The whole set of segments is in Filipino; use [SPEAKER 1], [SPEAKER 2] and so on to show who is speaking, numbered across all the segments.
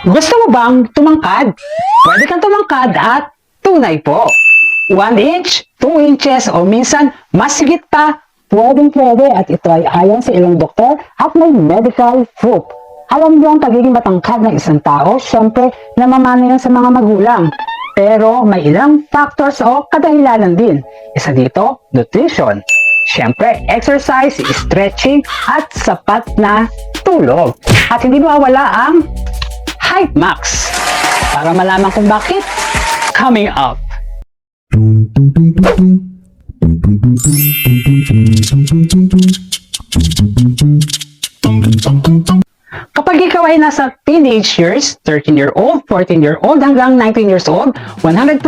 [SPEAKER 1] Gusto mo bang tumangkad? Pwede kang tumangkad at tunay po. 1 inch, 2 inches o minsan mas higit pa, pwede at ito ay ayon sa ilang doktor at may medical proof. Alam niyo ang pagiging matangkad ng isang tao, syempre namamana yan sa mga magulang. Pero may ilang factors o kadahilanan din. Isa dito, nutrition. Syempre, exercise, stretching at sapat na tulog. At hindi mawawala ang Height Max. Para malaman kung bakit, coming up. Kapag ikaw ay nasa teenage years, 13-year-old, 14-year-old hanggang 19 years old, 100%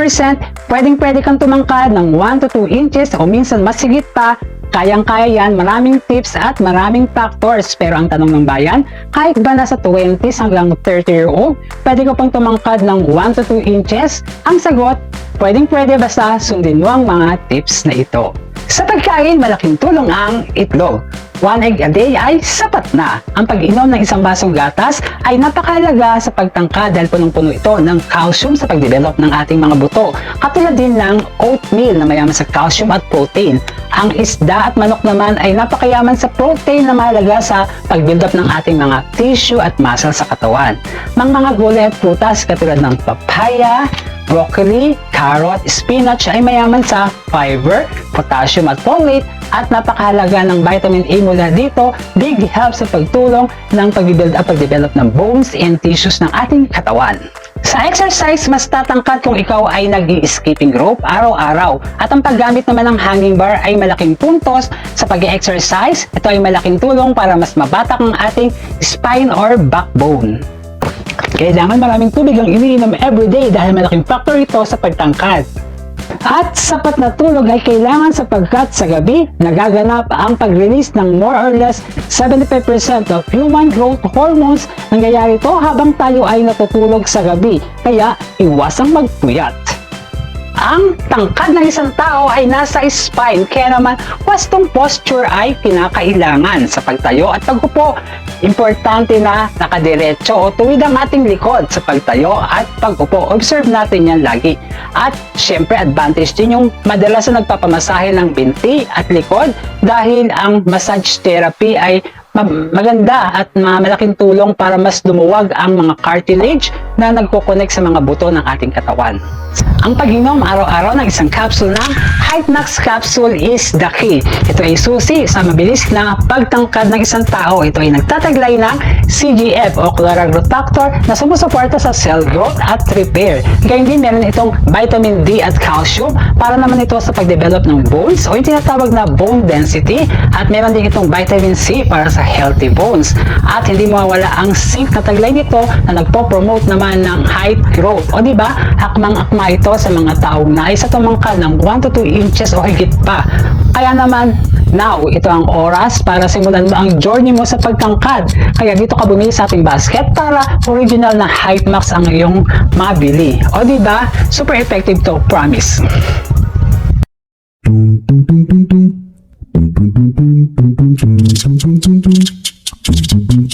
[SPEAKER 1] pwedeng-pwede kang tumangkad ng 1 to 2 inches o minsan mas higit pa. Kayang-kaya yan, maraming tips at maraming factors. Pero ang tanong ng bayan, kahit ba nasa 20s hanggang 30-year-old, pwede ko pang tumangkad ng 1 to 2 inches? Ang sagot, pwedeng-pwede basta sundin mo ang mga tips na ito. Sa pagkain, malaking tulong ang itlog. 1 egg a day ay sapat na. Ang pag-inom ng isang basong gatas ay napakahalaga sa pagtangkad dahil punong-puno ito ng calcium sa pagdevelop ng ating mga buto. Katulad din ng oatmeal na mayaman sa calcium at protein. Ang isda at manok naman ay napakayaman sa protein na mahalaga sa pag-build up ng ating mga tissue at muscle sa katawan. Mga gulay at prutas katulad ng papaya, broccoli, carrot, spinach ay mayaman sa fiber, potassium at folate at napakahalaga ng vitamin A mula dito, big help sa pagtulong ng pag-build up, pag-develop ng bones and tissues ng ating katawan. Sa exercise, mas tatangkad kung ikaw ay nag-skipping rope araw-araw. At ang paggamit naman ng hanging bar ay malaking puntos sa pag-exercise. Ito ay malaking tulong para mas mabatak ang ating spine or backbone. Kailangan maraming tubig ang iniinom everyday dahil malaking factor ito sa pagtangkad. At sapat na tulog ay kailangan sapagkat sa gabi nagaganap ang pag-release ng more or less 75% of human growth hormones. Nangyayari ito habang tayo ay natutulog sa gabi, kaya iwasang magpuyat. Ang tangkad ng isang tao ay nasa spine, kaya naman wastong posture ay kinakailangan sa pagtayo at paghupo. Importante na nakadiretso o tuwid ang ating likod sa pagtayo at paghupo. Observe natin yan lagi. At syempre advantage din yung madalas na nagpapamasahe ng binti at likod dahil ang massage therapy ay maganda at malaking tulong para mas lumuwag ang mga cartilage na nagko-connect sa mga buto ng ating katawan. Ang pag-inom araw-araw ng isang capsule ng Height Max capsule is the key. Ito ay susi sa mabilis na pagtangkad ng isang tao. Ito ay nagtataglay ng CGF o Chlorella Growth Factor na sumusuporta sa cell growth at repair. Gayun din meron itong vitamin D at calcium para naman ito sa pag-develop ng bones o yung tinatawag na bone density, at meron din itong vitamin C para sa healthy bones. At hindi mawawala ang zinc na taglay nito na nagpo-promote naman ng height growth. O diba, akmang-akma ito sa mga taong nais sa tumangkad ng 1 to 2 inches o higit pa. Kaya naman, now, ito ang oras para simulan mo ang journey mo sa pagtangkad. Kaya dito ka bumili sa ating basket para original na Height Max ang iyong mabili. O diba, super effective to, promise.
[SPEAKER 2] Tung tung tung tung tung tung tung tung tung tung tung tung tung tung tung tung